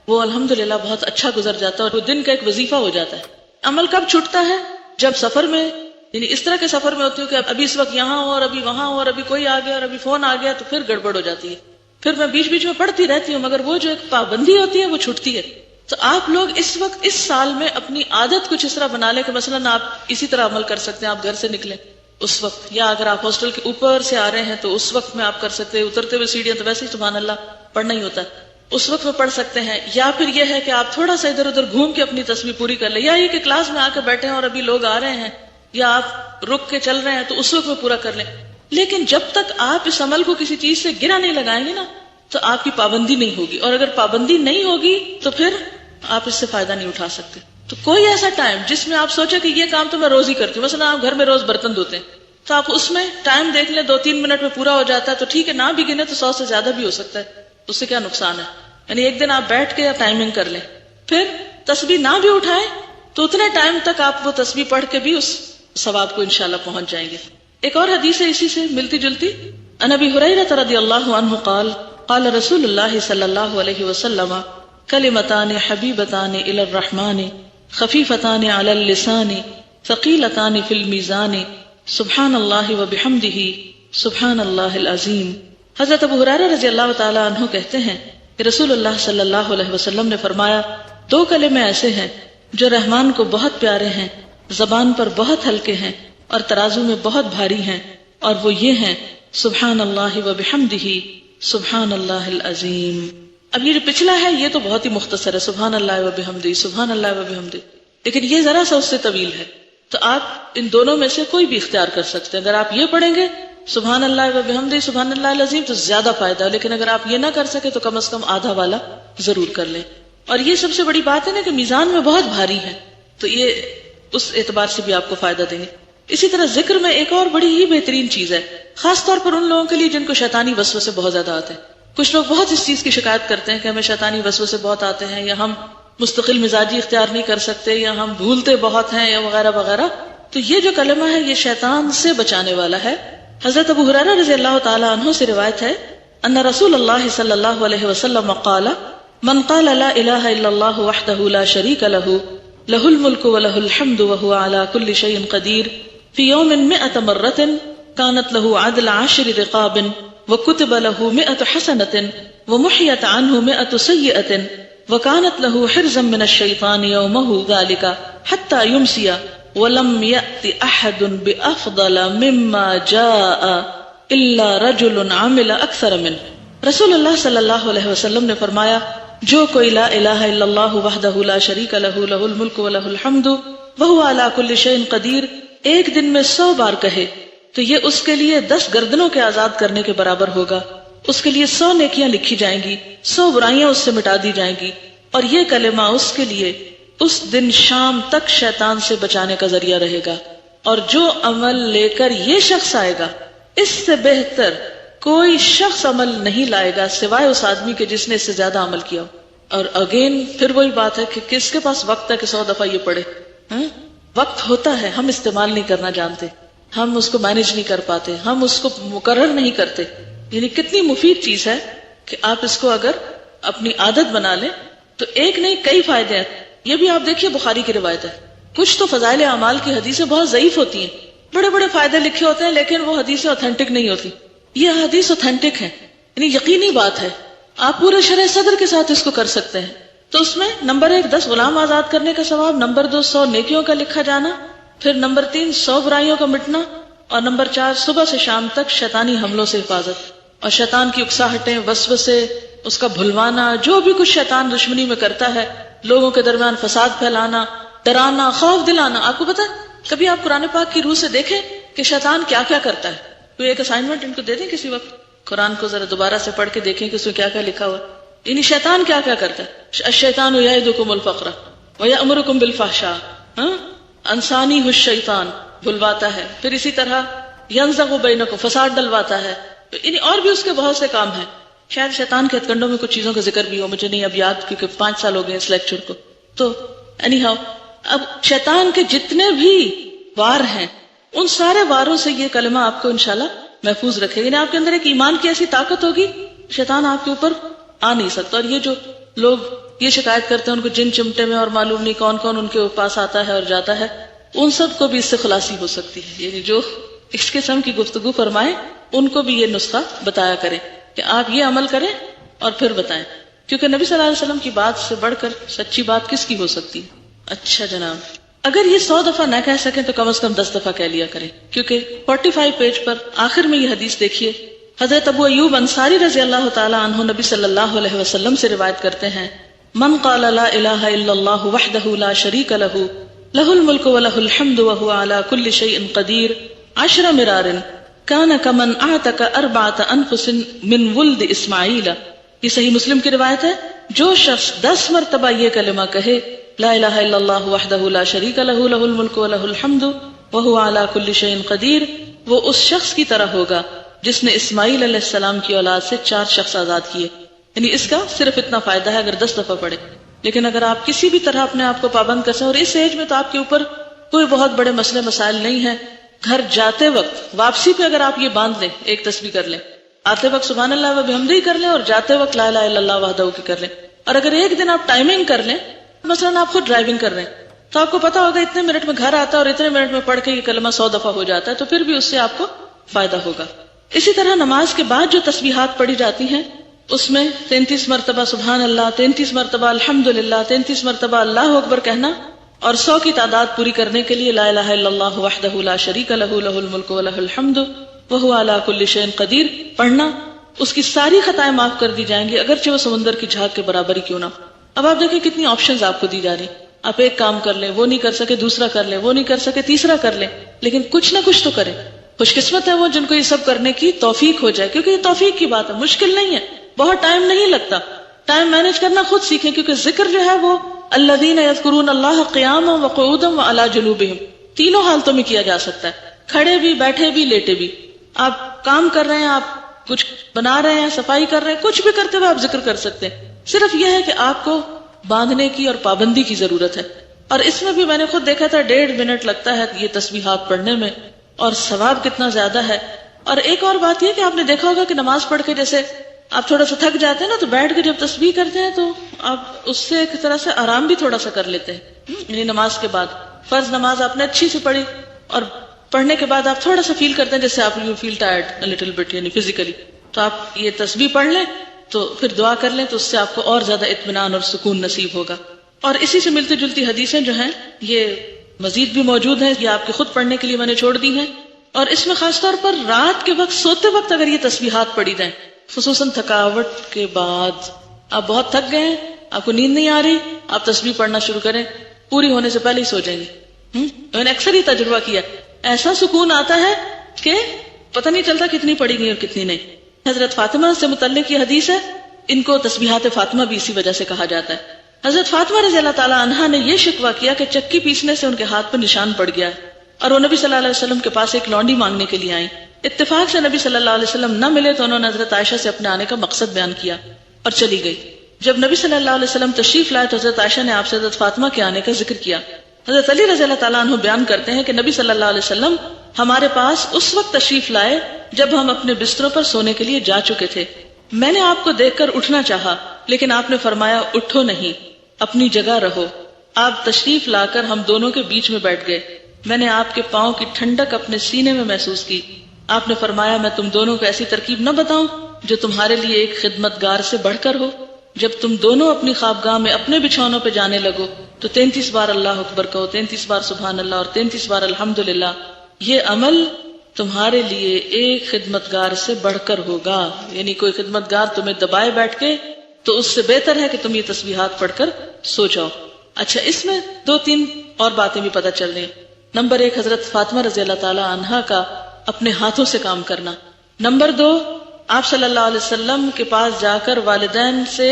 وہ الحمدللہ بہت اچھا گزر جاتا ہے اور وہ دن کا ایک وظیفہ ہو جاتا ہے. عمل کب چھوٹتا ہے؟ جب سفر میں، یعنی اس طرح کے سفر میں ہوتی ہوں کہ ابھی اس وقت یہاں ہوں اور ابھی وہاں ہوں اور ابھی کوئی آ گیا اور ابھی فون آ گیا تو پھر گڑبڑ ہو جاتی ہے. پھر میں بیچ بیچ میں پڑھتی رہتی ہوں مگر وہ جو ایک پابندی ہوتی ہے وہ چھوٹتی ہے. تو آپ لوگ اس وقت اس سال میں اپنی عادت کچھ اس طرح بنا لیں کہ مثلا آپ اسی طرح عمل کر سکتے ہیں. آپ گھر سے نکلیں اس وقت، یا اگر آپ ہاسٹل کے اوپر سے آ رہے ہیں تو اس وقت میں آپ کر سکتے ہیں. اترتے ہوئے سیڑھیاں تو ویسے ہی سبحان اللہ پڑھنا ہی ہوتا ہے، اس وقت میں پڑھ سکتے ہیں. یا پھر یہ ہے کہ آپ تھوڑا سا ادھر ادھر گھوم کے اپنی تسبیح پوری کر لیں. یا یہ کہ کلاس میں آ کے بیٹھے ہیں اور ابھی لوگ آ رہے ہیں یا آپ رک کے چل رہے ہیں تو اس وقت میں پورا کر لیں. لیکن جب تک آپ اس عمل کو کسی چیز سے گرا نہیں لگائیں گے نا تو آپ کی پابندی نہیں ہوگی، اور اگر پابندی نہیں ہوگی تو پھر آپ اس سے فائدہ نہیں اٹھا سکتے. تو کوئی ایسا ٹائم جس میں آپ سوچیں کہ یہ کام تو میں روز ہی کرتی ہوں، مثلا آپ گھر میں روز برتن دھوتے ہیں تو آپ اس میں ٹائم دیکھ لیں 2-3 منٹ میں پورا ہو جاتا ہے تو ٹھیک ہے، نہ بھی گنے تو 100 سے زیادہ بھی ہو سکتا ہے، اس سے کیا نقصان ہے. یعنی ایک دن آپ بیٹھ کے ٹائمنگ کر لیں. پھر تسبیح نہ بھی اٹھائیں تو اتنے ٹائم تک آپ وہ تسبیح پڑھ کے بھی اس ثواب کو انشاءاللہ پہنچ جائیں گے. ایک اور حدیث ہے اسی سے ملتی جلتی. عن ابی ہریرہ رضی اللہ عنہ قال قال رسول اللہ صلی اللہ علیہ وسلم کلمتان حبیبتان الی الرحمن خفیفتان علی اللسان ثقیلتان فی المیزان سبحان اللہ وبحمدہ سبحان اللہ العظیم. حضرت ابو ہریرہ رضی اللہ تعالی عنہ کہتے ہیں کہ رسول اللہ صلی اللہ علیہ وسلم نے فرمایا 2 کلمے ایسے ہیں جو رحمان کو بہت پیارے ہیں، زبان پر بہت ہلکے ہیں اور ترازو میں بہت بھاری ہیں، اور وہ یہ ہیں سبحان اللہ وبحمدہ سبحان اللہ العظیم. اب یہ جو پچھلا ہے یہ تو بہت ہی مختصر ہے، سبحان اللہ وبحمدہ سبحان اللہ وبحمدہ، لیکن یہ ذرا سا اس سے طویل ہے. تو آپ ان دونوں میں سے کوئی بھی اختیار کر سکتے ہیں. اگر آپ یہ پڑھیں گے سبحان اللہ وبحمدہ سبحان اللہ العظیم تو زیادہ فائدہ ہے، لیکن اگر آپ یہ نہ کر سکے تو کم از کم آدھا والا ضرور کر لیں. اور یہ سب سے بڑی بات ہے نا کہ میزان میں بہت بھاری ہے، تو یہ اس اعتبار سے بھی آپ کو فائدہ دیں گے. اسی طرح ذکر میں ایک اور بڑی ہی بہترین چیز ہے، خاص طور پر ان لوگوں کے لیے جن کو شیطانی وسوسے بہت زیادہ آتے ہیں. کچھ لوگ بہت اس چیز کی شکایت کرتے ہیں کہ ہمیں شیطانی وسوسے بہت آتے ہیں، یا ہم مستقل مزاجی اختیار نہیں کر سکتے، یا ہم بھولتے بہت ہیں، یا وغیرہ وغیرہ. تو یہ جو کلمہ ہے یہ شیطان سے بچانے والا ہے. حضرت ابو ہریرہ رضی اللہ تعالی عنہ سے روایت ہے ان رسول اللہ صلی اللہ علیہ وسلم قال من قال لا الہ الا اللہ وحدہ لا شریک لہ لہ الملک ولہ الحمد وہو علی کل شیء قدیر فی یوم 100 مرۃ کانت لہ عدل 10 رقاب وکتب لہ 100 حسنۃ ومحیت عنہ 100 سیئۃ وکانت لہ حرزا من الشیطان یومہ ذلک حتی یمسی ولم یأت احد بافضل مما جاء الا رجل عمل اکثر منه۔ رسول اللہ صلی اللہ علیہ وسلم نے فرمایا جو کوئی لا الہ الا اللہ وحدہ لا شریک لہ لہ الملک ولہ الحمد وہو علی کل شیء قدیر ایک دن میں 100 بار کہے تو یہ اس کے لیے 10 گردنوں کے آزاد کرنے کے برابر ہوگا، اس کے لیے 100 نیکیاں لکھی جائیں گی، 100 برائیاں اس سے مٹا دی جائیں گی، اور یہ کلمہ اس کے لیے اس دن شام تک شیطان سے بچانے کا ذریعہ رہے گا۔ اور جو عمل لے کر یہ شخص آئے گا اس سے بہتر کوئی شخص عمل نہیں لائے گا سوائے اس آدمی کے جس نے اس سے زیادہ عمل کیا ہو۔ اور اگین پھر وہی بات ہے کہ کس کے پاس وقت ہے کہ 100 دفعہ یہ پڑھے؟ وقت ہوتا ہے، ہم استعمال نہیں کرنا جانتے، ہم اس کو مینج نہیں کر پاتے، ہم اس کو مقرر نہیں کرتے۔ یعنی کتنی مفید چیز ہے کہ آپ اس کو اگر اپنی عادت بنا لیں تو ایک نہیں کئی فائدے ہیں۔ یہ بھی آپ دیکھیے بخاری کی روایت ہے، کچھ تو فضائل اعمال کی حدیثیں بہت ضعیف ہوتی ہیں، بڑے بڑے فائدے لکھے ہوتے ہیں لیکن وہ حدیثیں اوتھینٹک نہیں ہوتی۔ یہ حدیث اوتھینٹک ہے، یعنی یقینی بات ہے، آپ پورے شرح صدر کے ساتھ اس کو کر سکتے ہیں۔ تو اس میں نمبر 1 10 غلام آزاد کرنے کا ثواب، نمبر 2 100 نیکیوں کا لکھا جانا، پھر نمبر 3 100 برائیوں کا مٹنا، اور نمبر 4 صبح سے شام تک شیطانی حملوں سے حفاظت، اور شیطان کی اکساہٹیں، وسوسے، اس کا بھلوانا، جو بھی کچھ شیطان دشمنی میں کرتا ہے، لوگوں کے درمیان فساد پھیلانا، ڈرانا، خوف دلانا۔ آپ کو پتا ہے کبھی آپ قرآن پاک کی روح سے دیکھیں کہ شیطان کیا کیا کرتا ہے؟ کوئی ایک اسائنمنٹ ان کو دے دیں کسی وقت، قرآن کو ذرا دوبارہ سے پڑھ کے دیکھیں کہ اس میں کیا کیا لکھا ہوا ہے۔ یعنی شیطان کیا کیا کرتا ہے؟ الشیطان یعدکم الفقر ویأمرکم بالفحشاء، انسانی الشیطان بھلواتا ہے، پھر اسی طرح ینزغ بینکم فساد ڈلواتا ہے، یعنی اور بھی اس کے بہت سے کام ہیں۔ شاید شیطان کے ہتھ کنڈوں میں کچھ چیزوں کا ذکر بھی ہو، مجھے نہیں اب یاد کیونکہ 5 سال ہو گئے اس لیکچر کو۔ تو اینی ہاؤ اب شیطان کے جتنے بھی وار ہیں ان سارے واروں سے یہ کلمہ آپ کو انشاءاللہ محفوظ رکھے گا۔ یعنی آپ کے اندر ایک ایمان کی ایسی طاقت ہوگی شیطان آپ کے اوپر آ نہیں سکتا۔ اور یہ جو لوگ یہ شکایت کرتے ہیں ان کو جن چمٹے میں اور معلوم نہیں کون کون ان کے پاس آتا ہے اور جاتا ہے، ان سب کو بھی اس سے خلاصی ہو سکتی ہے۔ یعنی جو اس قسم کی گفتگو فرمائے ان کو بھی یہ نسخہ بتایا کریں کہ آپ یہ عمل کریں اور پھر بتائیں، کیونکہ نبی صلی اللہ علیہ وسلم کی بات سے بڑھ کر سچی بات کس کی ہو سکتی ہے؟ اچھا جناب، اگر یہ 100 دفعہ نہ کہہ سکیں تو کم از کم 10 دفعہ کہہ لیا کریں، کیونکہ 45 پیج پر آخر میں یہ حدیث دیکھیے، حضرت ابو ایوب انصاری رضی اللہ تعالی عنہ نبی صلی اللہ علیہ وسلم سے روایت کرتے ہیں، من قال لا الہ الا اللہ وحدہ لا شریک لہ لہ الملک ولہ الحمد وہو علی کل شیء قدیر 10 مرار کان کمن اعتق 4 انفس من ولد اسماعیل۔ یہ صحیح مسلم کی روایت ہے، جو شخص 10 مرتبہ یہ کلمہ کہے لا الہ الا اللہ وحدہ لا شریک لہ لہ الملک ولہ الحمد وہو علی کل شیء قدیر، وہ اس شخص کی طرح ہوگا جس نے اسماعیل علیہ السلام کی اولاد سے 4 شخص آزاد کیے۔ یعنی اس کا صرف اتنا فائدہ ہے اگر 10 دفعہ پڑھے، لیکن اگر آپ کسی بھی طرح اپنے آپ کو پابند کر سکیں، اور اس ایج میں تو آپ کے اوپر کوئی بہت بڑے مسئلے مسائل نہیں ہیں، گھر جاتے وقت واپسی پہ اگر آپ یہ باندھ لیں، ایک تسبیح کر لیں، آتے وقت سبحان اللہ و بحمدہ کر لیں، اور جاتے وقت لا الہ الا اللہ وحدہ کی کر لیں، اور اگر ایک دن آپ ٹائمنگ کر لیں، مثلا آپ خود ڈرائیونگ کر رہے ہیں تو آپ کو پتا ہوگا اتنے منٹ میں گھر آتا ہے اور اتنے منٹ میں پڑھ کے یہ کلمہ 100 دفعہ ہو جاتا ہے، تو پھر بھی اس سے آپ کو فائدہ ہوگا۔ اسی طرح نماز کے بعد جو تسبیحات پڑھی جاتی ہیں اس میں 33 مرتبہ سبحان اللہ، 33 مرتبہ الحمدللہ، 33 مرتبہ اللہ اکبر کہنا، اور 100 کی تعداد پوری کرنے کے لیے لا الہ الا اللہ وحدہ لا شریک لہ لہ الملک ولہ الحمد وہو علی کل شیء قدیر پڑھنا، اس کی ساری خطائیں معاف کر دی جائیں گی، اگرچہ وہ سمندر کی جھاگ کے برابر ہی کیوں نہ۔ اب آپ دیکھیں کتنی آپشنز آپ کو دی جا رہی، آپ ایک کام کر لیں، وہ نہیں کر سکے دوسرا کر لیں، وہ نہیں کر سکے تیسرا کر لیں، لیکن کچھ نہ کچھ تو کریں۔ خوش قسمت ہے وہ جن کو یہ سب کرنے کی توفیق ہو جائے، کیونکہ یہ توفیق کی بات ہے، مشکل نہیں ہے، بہت ٹائم نہیں لگتا، ٹائم مینج کرنا خود سیکھیں، کیونکہ ذکر جو ہے وہ الذین یذکرون اللہ قیاما وقعودا وعلی جنوبہم، تینوں حالتوں میں کیا جا سکتا ہے، کھڑے بھی، بیٹھے بھی، لیٹے بھی۔ آپ کام کر رہے ہیں، آپ کچھ بنا رہے ہیں، صفائی کر رہے ہیں، کچھ بھی کرتے ہوئے آپ ذکر کر سکتے ہیں، صرف یہ ہے کہ آپ کو باندھنے کی اور پابندی کی ضرورت ہے۔ اور اس میں بھی میں نے خود دیکھا تھا 1.5 منٹ لگتا ہے یہ تسبیحات پڑھنے میں، اور ثواب کتنا زیادہ ہے۔ اور ایک اور بات یہ کہ آپ نے دیکھا ہوگا کہ نماز پڑھ کے جیسے آپ تھوڑا سا تھک جاتے ہیں نا، تو بیٹھ کے جب تسبیح کرتے ہیں تو آپ اس سے ایک طرح سے آرام بھی تھوڑا سا کر لیتے ہیں، یعنی نماز کے بعد فرض نماز آپ نے اچھی سے پڑھی اور پڑھنے کے بعد آپ تھوڑا سا فیل کرتے ہیں جیسے آپ you feel tired little bit, یعنی فزیکلی، تو آپ یہ تسبیح پڑھ لیں تو پھر دعا کر لیں، تو اس سے آپ کو اور زیادہ اطمینان اور سکون نصیب ہوگا۔ اور اسی سے ملتی جلتی حدیثیں جو ہیں یہ مزید بھی موجود ہیں، یہ آپ کے خود پڑھنے کے لیے میں نے چھوڑ دی ہیں۔ اور اس میں خاص طور پر رات کے وقت سوتے وقت اگر یہ تسبیحات پڑھی جائیں، خصوصاً تھکاوٹ کے بعد، آپ بہت تھک گئے ہیں، آپ کو نیند نہیں آ رہی، آپ تسبیح پڑھنا شروع کریں، پوری ہونے سے پہلے ہی سو جائیں گے۔ میں نے اکثر ہی تجربہ کیا، ایسا سکون آتا ہے کہ پتہ نہیں چلتا کتنی پڑھی گئی اور کتنی نہیں۔ حضرت فاطمہ سے متعلق یہ حدیث ہے، ان کو تسبیحات فاطمہ بھی اسی وجہ سے کہا جاتا ہے۔ حضرت فاطمہ رضی اللہ تعالی عنہا نے یہ شکوہ کیا کہ چکی پیسنے سے ان کے ہاتھ پر نشان پڑ گیا اور وہ نبی صلی اللہ علیہ وسلم کے پاس ایک لونڈی مانگنے کے لیے آئیں۔ اتفاق سے نبی صلی اللہ علیہ وسلم نہ ملے تو انہوں نے حضرت عائشہ سے اپنے آنے کا مقصد بیان کیا اور چلی گئی۔ جب نبی صلی اللہ علیہ وسلم تشریف لائے تو حضرت عائشہ نے آپ سے حضرت فاطمہ کے آنے کا ذکر کیا۔ حضرت علی رضی اللہ تعالیٰ عنہ بیان کرتے ہیں کہ نبی صلی اللہ علیہ وسلم ہمارے پاس اس وقت تشریف لائے جب ہم اپنے بستروں پر سونے کے لیے جا چکے تھے۔ میں نے آپ کو دیکھ کر اٹھنا چاہا لیکن آپ نے فرمایا اٹھو نہیں، اپنی جگہ رہو۔ آپ تشریف لا کر ہم دونوں کے بیچ میں بیٹھ گئے۔ میں نے آپ کے پاؤں کی ٹھنڈک اپنے سینے میں محسوس کی۔ آپ نے فرمایا میں تم دونوں کو ایسی ترکیب نہ بتاؤں جو تمہارے لیے ایک خدمتگار سے بڑھ کر ہو۔ جب تم دونوں اپنی خوابگاہ میں اپنے بچھونوں پہ جانے لگو تو 33 بار اللہ اکبر کہو، 33 بار سبحان اللہ اور 33 بار الحمدللہ۔ یہ عمل تمہارے لیے ایک خدمتگار سے بڑھ کر ہوگا، یعنی کوئی خدمتگار تمہیں دبائے بیٹھ کے تو اس سے بہتر ہے کہ تم یہ تسبیحات پڑھ کر سو جاؤ۔ اچھا، اس میں 2-3 اور باتیں بھی پتہ چل رہی ہیں۔ نمبر 1 حضرت فاطمہ رضی اللہ تعالی عنہا کا اپنے ہاتھوں سے کام کرنا۔ نمبر 2 آپ صلی اللہ علیہ وسلم کے پاس جا کر والدین سے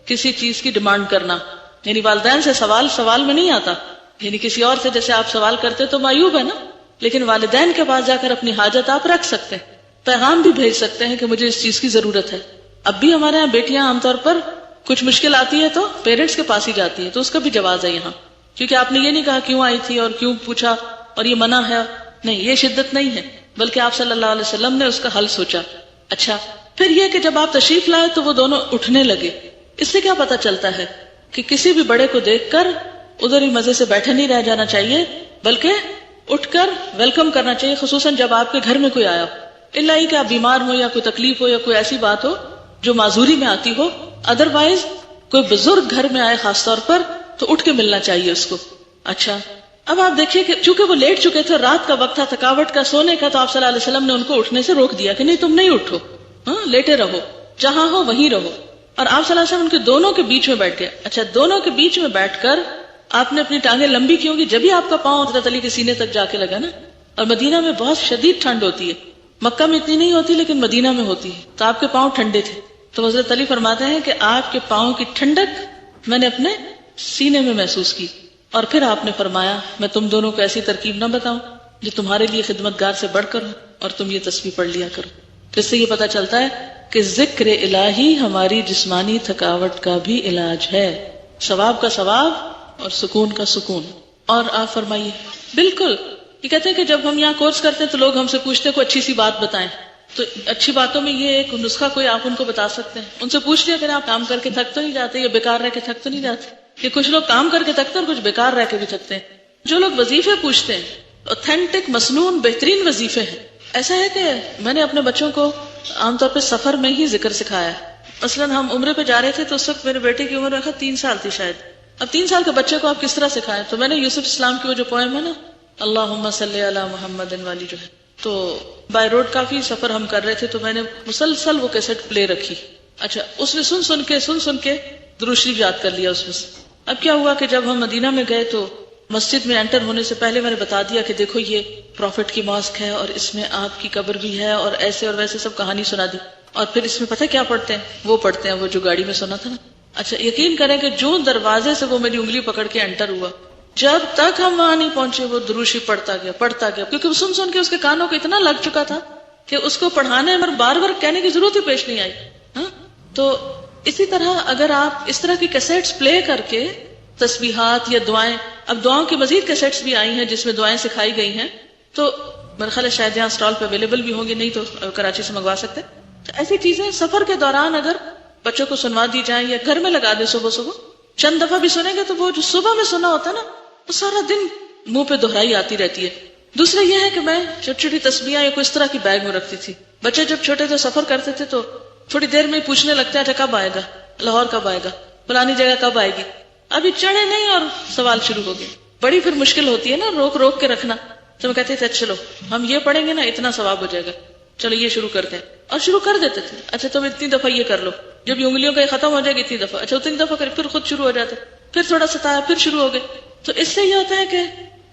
کسی چیز کی ڈیمانڈ کرنا، یعنی والدین سے سوال میں نہیں آتا، یعنی کسی اور سے جیسے آپ سوال کرتے تو معیوب ہے نا، لیکن والدین کے پاس جا کر اپنی حاجت آپ رکھ سکتے ہیں، پیغام بھی بھیج سکتے ہیں کہ مجھے اس چیز کی ضرورت ہے۔ اب بھی ہمارے یہاں بیٹیاں عام طور پر کچھ مشکل آتی ہے تو پیرنٹس کے پاس ہی جاتی ہے، تو اس کا بھی جواز ہے یہاں، کیونکہ آپ نے یہ نہیں کہا کیوں آئی تھی اور کیوں پوچھا اور یہ منع ہے، نہیں، یہ شدت نہیں ہے، بلکہ آپ صلی اللہ علیہ وسلم نے اس کا حل سوچا۔ اچھا، پھر یہ کہ جب آپ تشریف لائے تو وہ دونوں اٹھنے لگے۔ اس سے کیا پتا چلتا ہے کہ کسی بھی بڑے کو دیکھ کر ادھر ہی مزے سے بیٹھے نہیں رہ جانا چاہیے، بلکہ اٹھ کر ویلکم کرنا چاہیے، خصوصاً جب آپ کے گھر میں کوئی آیا ہو، الا ہی کہ آپ بیمار ہو یا کوئی تکلیف ہو یا کوئی ایسی بات ہو جو معذوری میں آتی ہو، ادروائز کوئی بزرگ گھر میں آئے خاص طور پر تو اٹھ کے ملنا چاہیے اس کو۔ اچھا، اب آپ دیکھیے کہ چونکہ وہ لیٹ چکے تھے، رات کا وقت تھا، تھکاوٹ کا، سونے کا، تو آپ صلی اللہ علیہ وسلم نے ان کو اٹھنے سے روک دیا کہ نہیں، تم نہیں اٹھو، لیٹے رہو، جہاں ہو وہیں رہو، اور آپ صلی اللہ علیہ وسلم ان کے دونوں کے بیچ میں بیٹھ گئے۔ اچھا، دونوں کے بیچ میں بیٹھ کر آپ نے اپنی ٹانگیں لمبی کی ہوں گی، جبھی آپ کا پاؤں حضرت علی کے سینے تک جا کے لگا نا، اور مدینہ میں بہت شدید ٹھنڈ ہوتی ہے، مکہ میں اتنی نہیں ہوتی لیکن مدینہ میں ہوتی ہے، تو آپ کے پاؤں ٹھنڈے تھے، تو حضرت علی فرماتے ہیں کہ آپ کے پاؤں کی ٹھنڈک میں نے اپنے سینے میں محسوس کی، اور پھر آپ نے فرمایا میں تم دونوں کو ایسی ترکیب نہ بتاؤں جو تمہارے لیے خدمتگار سے بڑھ کر ہو، اور تم یہ تسبیح پڑھ لیا کرو۔ اس سے یہ پتا چلتا ہے کہ ذکر الہی ہماری جسمانی تھکاوٹ کا بھی علاج ہے، ثواب کا ثواب اور سکون کا سکون۔ اور آپ فرمائیے۔ بالکل، یہ کہتے ہیں کہ جب ہم یہاں کورس کرتے ہیں تو لوگ ہم سے پوچھتے ہیں کوئی اچھی سی بات بتائیں، تو اچھی باتوں میں یہ ایک نسخہ کوئی آپ ان کو بتا سکتے ہیں، ان سے پوچھ لیا کہ آپ کام کر کے تھک تو نہیں جاتے یا بیکار رہ کے تھک تو نہیں جاتے؟ کہ کچھ لوگ کام کر کے تھکتے ہیں اور کچھ بیکار رہ کے بھی تھکتے ہیں۔ جو لوگ وظیفے پوچھتے ہیں، اوتھینٹک مسنون بہترین وظیفے ہیں۔ ایسا ہے کہ میں نے اپنے بچوں کو عام طور پہ سفر میں ہی ذکر سکھایا ہے۔ مثلاً ہم عمرے پہ جا رہے تھے تو اس وقت میرے بیٹے کی عمر 3 سال تھی شاید۔ اب 3 سال کے بچے کو آپ کس طرح سکھائیں؟ تو میں نے یوسف اسلام کی وہ جو پوئم ہے نا، اللہم صلی علی محمد والی، جو ہے، تو بائی روڈ کافی سفر ہم کر رہے تھے تو میں نے مسلسل وہ کیسٹ پلے رکھی۔ اچھا، اس میں سن سن کے درود شریف یاد کر لیا اس میں سے۔ اب کیا ہوا کہ جب ہم مدینہ میں گئے تو مسجد میں انٹر ہونے سے پہلے میں نے بتا دیا کہ دیکھو یہ پروفٹ کی ماسک ہے اور اس میں آپ کی قبر بھی ہے، اور ایسے اور ویسے سب کہانی سنا دی۔ اور پھر اس میں پتہ کیا پڑھتے ہیں؟ وہ پڑھتے ہیں وہ جو گاڑی میں سنا تھا نا۔ اچھا، یقین کریں کہ جو دروازے سے وہ میری انگلی پکڑ کے انٹر ہوا، جب تک ہم وہاں نہیں پہنچے وہ درود شریف پڑھتا گیا، کیونکہ وہ سن کے اس کے کانوں کو اتنا لگ چکا تھا کہ اس کو پڑھانے میں بار بار کہنے کی ضرورت ہی پیش نہیں آئی۔ تو اسی طرح اگر آپ اس طرح کی کیسٹس پلے کر کے تسبیحات یا دعائیں، اب دعاؤں کی مزید کیسٹس بھی آئی ہیں جس میں دعائیں سکھائی گئی ہیں، تو میرا خیال ہے شاید یہاں اسٹال پہ اویلیبل بھی ہوں گی، نہیں تو کراچی سے منگوا سکتے۔ تو ایسی چیزیں سفر کے دوران اگر بچوں کو سنوا دی جائیں یا گھر میں لگا دیں، صبح چند دفعہ بھی سنیں گے تو وہ جو صبح میں سنا ہوتا ہے نا، وہ سارا دن منہ پہ دہرائی آتی رہتی ہے۔ دوسرا یہ ہے کہ میں چھوٹی چھوٹی تسبیحاں یا کوئی اس طرح کی بیگ میں رکھتی تھی۔ بچے جب چھوٹے تھے سفر کرتے تھے تو تھوڑی دیر میں پوچھنے لگتے ہیں اچھا کب آئے گا، لاہور کب آئے گا، فلانی جگہ کب آئے گی، ابھی چڑھے نہیں اور سوال شروع ہو گئے۔ بڑی پھر مشکل ہوتی ہے نا روک کے رکھنا۔ تو میں کہتے تھے چلو ہم یہ پڑھیں گے نا اتنا ثواب ہو جائے گا، چلو یہ شروع کرتے ہیں، اور شروع کر دیتے تھے. اچھا تم اتنی دفعہ یہ کر لو، جب یہ انگلیوں کا یہ ختم ہو جائے گا اتنی دفعہ، اچھا اتنی دفعہ کرے، پھر خود شروع ہو جاتے، پھر تھوڑا ستایا، پھر شروع ہو گئے. تو اس سے یہ ہوتا ہے کہ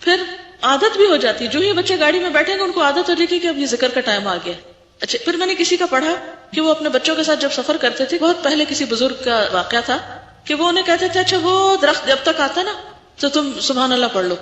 پھر عادت بھی ہو جاتی ہے. جو ہی بچے گاڑی میں بیٹھیں گے ان کو عادت ہو جائے گی کہ اب یہ ذکر کا ٹائم آ گیا. اچھا پھر میں نے کسی کا پڑھا کہ وہ اپنے بچوں کے ساتھ جب سفر کرتے تھے، بہت پہلے کسی بزرگ کا واقعہ تھا کہ وہ انہیں کہتے تھے اچھا وہ درخت جب تک آتا نا تو تم سبحان اللہ پڑھ لو،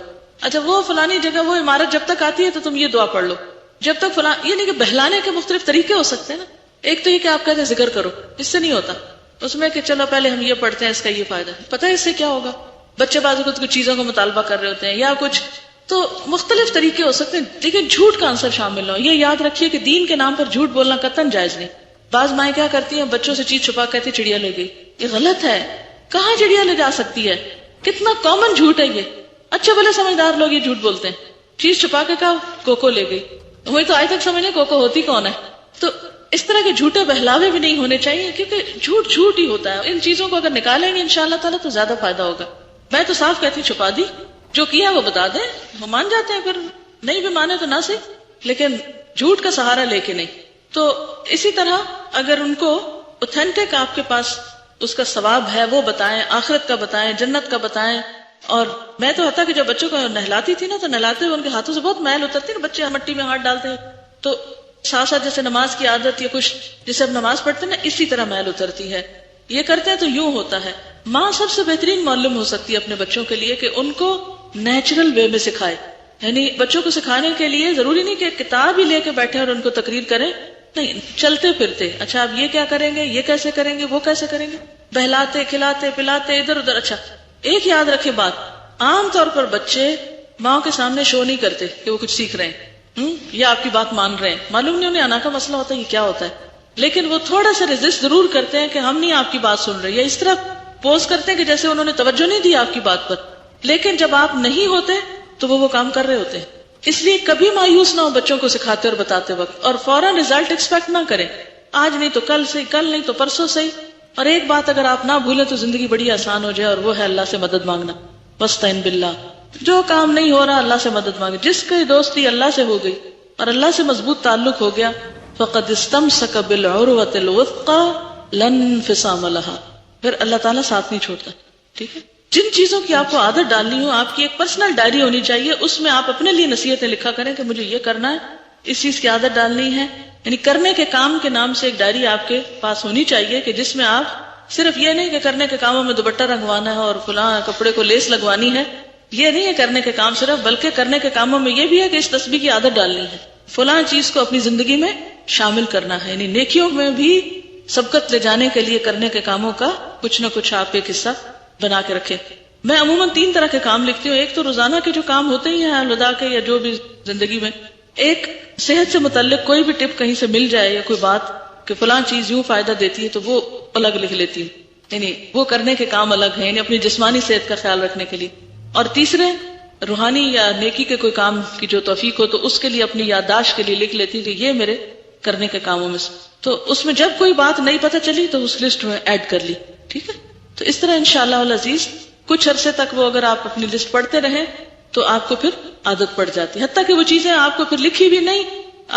اچھا وہ فلانی جگہ وہ عمارت جب تک آتی ہے تو تم یہ دعا پڑھ لو، جب تک فلاں. یہ نہیں کہ بہلانے کے مختلف طریقے ہو سکتے ہیں نا. ایک تو یہ کہ آپ کہتے ہیں ذکر کرو، اس سے نہیں ہوتا. اس میں کہ چلو پہلے ہم یہ پڑھتے ہیں، اس کا یہ فائدہ ہے. پتہ ہے اس سے کیا ہوگا؟ بچے بعض اوقات کچھ چیزوں کا مطالبہ کر رہے ہوتے ہیں یا کچھ، تو مختلف طریقے ہو سکتے ہیں، لیکن جھوٹ کا عنصر شامل نہ ہو. یہ یاد رکھیے کہ دین کے نام پر جھوٹ بولنا قطعاً جائز نہیں. بعض مائیں کیا کرتی ہیں، بچوں سے چیز چھپا کہتی چڑیا لے گئی. یہ غلط ہے. کہاں چڑیا لے جا سکتی ہے؟ کتنا کامن جھوٹ ہے یہ. اچھے بھلے سمجھدار لوگ یہ جھوٹ بولتے ہیں. چیز چھپا کے کہا کوکو لے گئی، وہی تو آج تک سمجھے کوکو ہوتی کون ہے. تو اس طرح کے جھوٹے بہلاوے بھی نہیں ہونے چاہیے، کیونکہ جھوٹ جھوٹ ہی ہوتا ہے. ان چیزوں کو اگر نکالیں گے انشاءاللہ تعالیٰ تو زیادہ فائدہ ہوگا. میں تو صاف کہتی چھپا دی، جو کیا وہ بتا دیں، وہ مان جاتے ہیں، پھر نہیں بھی مانے تو نہ صحیح، لیکن جھوٹ کا سہارا لے کے نہیں. تو اسی طرح اگر ان کو اوتھینٹک آپ کے پاس اس کا ثواب ہے وہ بتائیں، آخرت کا بتائیں، جنت کا بتائیں. اور میں تو حتیٰ کہ جب بچوں کو نہلاتی تھی نا تو نہلاتے ہوئے ان کے ہاتھوں سے بہت میل اترتی نا، بچے مٹی میں ہاتھ ڈالتے ہیں تو ساتھ ساتھ جیسے نماز کی عادت یا کچھ جیسے اب نماز پڑھتے ہیں نا اسی طرح میل اترتی ہے. یہ کرتے ہیں تو یوں ہوتا ہے. ماں سب سے بہترین معلم ہو سکتی ہے اپنے بچوں کے لیے کہ ان کو نیچرل وے میں سکھائے. یعنی بچوں کو سکھانے کے لیے ضروری نہیں کہ کتاب ہی لے کے بیٹھے اور ان کو تقریر کریں، نہیں، چلتے پھرتے اچھا آپ یہ کیا کریں گے، یہ کیسے کریں گے، وہ کیسے کریں گے، بہلاتے کھلاتے پلاتے ادھر ادھر. اچھا ایک یاد رکھے بات، عام طور پر بچے ماں کے سامنے شو نہیں کرتے کہ وہ کچھ سیکھ رہے ہیں یا آپ کی بات مان رہے ہیں. معلوم نہیں انہیں آنا کا مسئلہ ہوتا ہے یہ کیا ہوتا ہے، لیکن وہ تھوڑا سا ریزسٹ ضرور کرتے ہیں کہ ہم نہیں آپ کی بات سن رہے، یا اس طرح پوز کرتے ہیں کہ جیسے انہوں نے توجہ نہیں دی آپ کی بات پر. لیکن جب آپ نہیں ہوتے تو وہ کام کر رہے ہوتے ہیں. اس لیے کبھی مایوس نہ ہو بچوں کو سکھاتے اور بتاتے وقت، اور فوراً رزلٹ ایکسپیکٹ نہ کریں. آج نہیں تو کل صحیح، کل نہیں تو پرسوں صحیح. اور ایک بات اگر آپ نہ بھولیں تو زندگی بڑی آسان ہو جائے، اور وہ ہے اللہ سے مدد مانگنا. واستعن باللہ. جو کام نہیں ہو رہا اللہ سے مدد مانگے. جس کی دوستی اللہ سے ہو گئی اور اللہ سے مضبوط تعلق ہو گیا، فقد استمسک بالعروۃ الوثقی لا انفصام لها. پھر اللہ تعالیٰ ساتھ نہیں چھوڑتا. ٹھیک ہے. جن چیزوں کی آپ کو عادت ڈالنی ہو، آپ کی ایک پرسنل ڈائری ہونی چاہیے، اس میں آپ اپنے لیے نصیحتیں لکھا کریں کہ مجھے یہ کرنا ہے، اس چیز کی عادت ڈالنی ہے. یعنی کرنے کے کام کے نام سے ایک ڈائری آپ کے پاس ہونی چاہیے کہ جس میں آپ صرف یہ نہیں کہ کرنے کے کاموں میں دوپٹہ رنگوانا ہے اور فلاں کپڑے کو لیس لگوانی ہے، یہ نہیں ہے کرنے کے کام صرف، بلکہ کرنے کے کاموں میں یہ بھی ہے کہ اس تسبیح کی عادت ڈالنی ہے، فلاں چیز کو اپنی زندگی میں شامل کرنا ہے. یعنی نیکیوں میں بھی سبقت لے جانے کے لیے کرنے کے کاموں کا کچھ نہ کچھ آپ ایک حصہ بنا کے رکھیں. میں عموماً 3 طرح کے کام لکھتی ہوں. ایک تو روزانہ کے جو کام ہوتے ہی ہیں الوداع کے یا جو بھی زندگی میں، ایک صحت سے متعلق کوئی بھی ٹپ کہیں سے مل جائے یا کوئی بات کہ فلاں چیز یوں فائدہ دیتی ہے تو وہ الگ لکھ لیتی ہوں. یعنی وہ کرنے کے کام الگ ہیں، یعنی اپنی جسمانی صحت کا خیال رکھنے کے لیے. اور تیسرے روحانی یا نیکی کے کوئی کام کی جو توفیق ہو تو اس کے لیے اپنی یادداشت کے لیے لکھ لیتی ہوں کہ یہ میرے کرنے کے کاموں میں سے. تو اس میں جب کوئی بات نہیں پتہ چلی تو اس لسٹ میں ایڈ کر لی. ٹھیک ہے. تو اس طرح انشاءاللہ العزیز کچھ عرصے تک وہ اگر آپ اپنی لسٹ پڑھتے رہیں تو آپ کو پھر عادت پڑ جاتی ہے، حتیٰ کہ وہ چیزیں آپ کو پھر لکھی بھی نہیں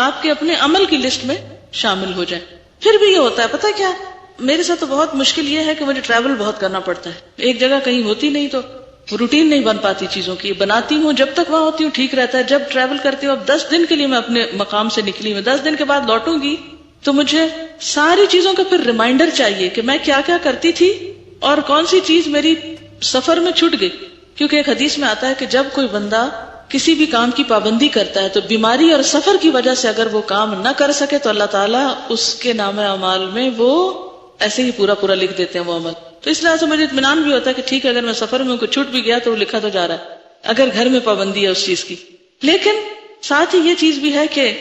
آپ کے اپنے عمل کی لسٹ میں شامل ہو جائیں. پھر بھی یہ ہوتا ہے پتہ کیا، میرے ساتھ تو بہت مشکل یہ ہے کہ مجھے ٹریول بہت کرنا پڑتا ہے. ایک جگہ کہیں ہوتی نہیں تو روٹین نہیں بن پاتی چیزوں کی. بناتی ہوں جب تک وہاں ہوتی ہوں ٹھیک رہتا ہے، جب ٹریول کرتی ہوں اب 10 دن کے لیے میں اپنے مقام سے نکلی، میں 10 دن کے بعد لوٹوں گی تو مجھے ساری چیزوں کا پھر ریمائنڈر چاہیے کہ میں کیا کیا کرتی تھی اور کون سی چیز میری سفر میں چھوٹ گئی. کیونکہ ایک حدیث میں آتا ہے کہ جب کوئی بندہ کسی بھی کام کی پابندی کرتا ہے تو بیماری اور سفر کی وجہ سے اگر وہ کام نہ کر سکے تو اللہ تعالیٰ اس کے نام اعمال میں وہ ایسے ہی پورا پورا لکھ دیتے ہیں وہ عمل. تو اس لحاظ سے مجھے اطمینان بھی ہوتا ہے کہ ٹھیک ہے اگر میں سفر میں کوئی چھوٹ بھی گیا تو وہ لکھا تو جا رہا ہے اگر گھر میں پابندی ہے اس چیز کی. لیکن ساتھ ہی یہ چیز بھی ہے کہ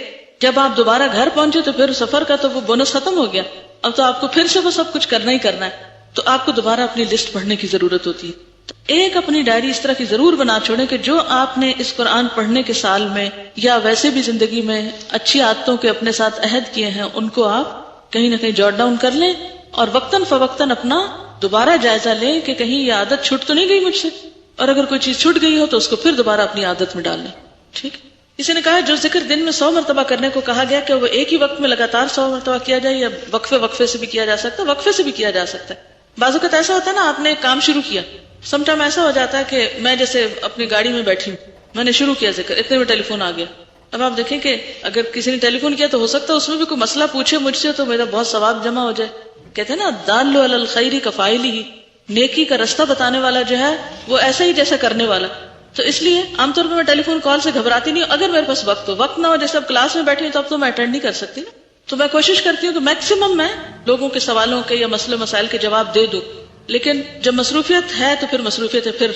جب آپ دوبارہ گھر پہنچے تو پھر سفر کا تو وہ بونس ختم ہو گیا، اب تو آپ کو پھر سے وہ سب کچھ کرنا ہی کرنا ہے. تو آپ کو دوبارہ اپنی لسٹ پڑھنے کی ضرورت ہوتی ہے. تو ایک اپنی ڈائری اس طرح کی ضرور بنا چھوڑیں کہ جو آپ نے اس قرآن پڑھنے کے سال میں یا ویسے بھی زندگی میں اچھی عادتوں کے اپنے ساتھ عہد کیے ہیں ان کو آپ کہیں نہ کہیں جوٹ ڈاؤن کر لیں اور وقتاً فوقتاً اپنا دوبارہ جائزہ لیں کہ کہیں یہ عادت چھوٹ تو نہیں گئی مجھ سے، اور اگر کوئی چیز چھوٹ گئی ہو تو اس کو پھر دوبارہ اپنی عادت میں ڈال لیں. ٹھیک. کسی نے کہا جو ذکر دن میں 100 مرتبہ کرنے کو کہا گیا کہ وہ ایک ہی وقت میں لگاتار 100 مرتبہ کیا جائے یا وقفے سے بھی کیا جا سکتا ہے؟ وقفے سے بھی کیا جا سکتا ہے. بعض اوقات ایسا ہوتا ہے نا، آپ نے ایک کام شروع کیا، سم ٹائم ایسا ہو جاتا ہے کہ میں جیسے اپنی گاڑی میں بیٹھی ہوں، میں نے شروع کیا ذکر، اتنے میں ٹیلی فون آ گیا. اب آپ دیکھیں کہ اگر کسی نے ٹیلی فون کیا تو ہو سکتا ہے اس میں بھی کوئی مسئلہ پوچھے مجھ سے تو میرا بہت ثواب جمع ہو جائے. کہتے ہیں نا دال علی الخیر کفاعلہ، نیکی کا رستہ بتانے والا جو ہے وہ ایسا ہی جیسا کرنے والا. تو اس لیے عام طور پر میں ٹیلی فون کال سے گھبراتی نہیں ہوں. اگر میرے پاس وقت نہ ہو، جیسے اب کلاس میں بیٹھی ہوں تو اب تو میں اٹینڈ نہیں کر سکتی نا، تو میں کوشش کرتی ہوں کہ میکسیمم میں لوگوں کے سوالوں کے یا مسئلے مسائل کے جواب دے دوں. لیکن جب مصروفیت ہے تو پھر مصروفیت ہے، پھر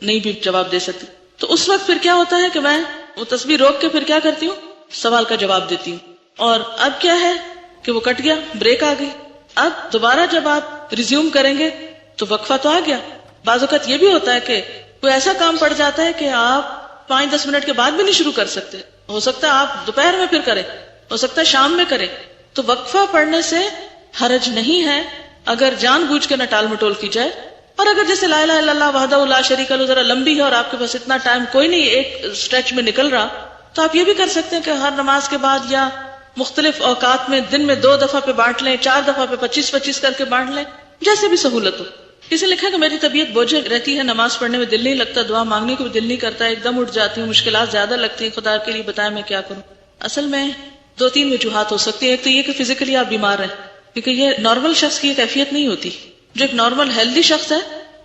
نہیں بھی جواب دے سکتی. تو اس وقت پھر کیا ہوتا ہے کہ میں وہ تصویر روک کے پھر کیا کرتی ہوں، سوال کا جواب دیتی ہوں. اور اب کیا ہے کہ وہ کٹ گیا، بریک آ گئی. اب دوبارہ جب آپ ریزیوم کریں گے تو وقفہ تو آ گیا. بعض اوقات یہ بھی ہوتا ہے کہ کوئی ایسا کام پڑ جاتا ہے کہ آپ 5-10 منٹ کے بعد بھی نہیں شروع کر سکتے. ہو سکتا ہے آپ دوپہر میں پھر کریں، ہو سکتا ہے شام میں کریں. تو وقفہ پڑھنے سے حرج نہیں ہے اگر جان بوجھ کے نہ ٹال مٹول کی جائے. اور اگر جیسے لا الہ الا اللہ وحدہ لا شریک لہ ذرا لمبی ہے اور آپ کے پاس اتنا ٹائم کوئی نہیں ایک اسٹریچ میں نکل رہا، تو آپ یہ بھی کر سکتے ہیں کہ ہر نماز کے بعد یا مختلف اوقات میں دن میں 2 دفعہ پہ بانٹ لیں، 4 دفعہ پہ 25-25 کر کے بانٹ لیں، جیسے بھی سہولت ہو. کسی نے لکھا کہ میری طبیعت بوجھل رہتی ہے، نماز پڑھنے میں دل نہیں لگتا، دعا مانگنے کو بھی دل نہیں کرتا، ایک دم اٹھ جاتی ہوں، مشکلات زیادہ لگتی ہیں، خدا کے لیے بتائیں میں کیا کروں. اصل میں 2-3 وجوہات ہو سکتی ہیں. ایک تو یہ کہ فزیکلی آپ بیمار ہیں، کیونکہ یہ نارمل شخص کی یہ کیفیت نہیں ہوتی. جو ایک نارمل ہیلدی شخص ہے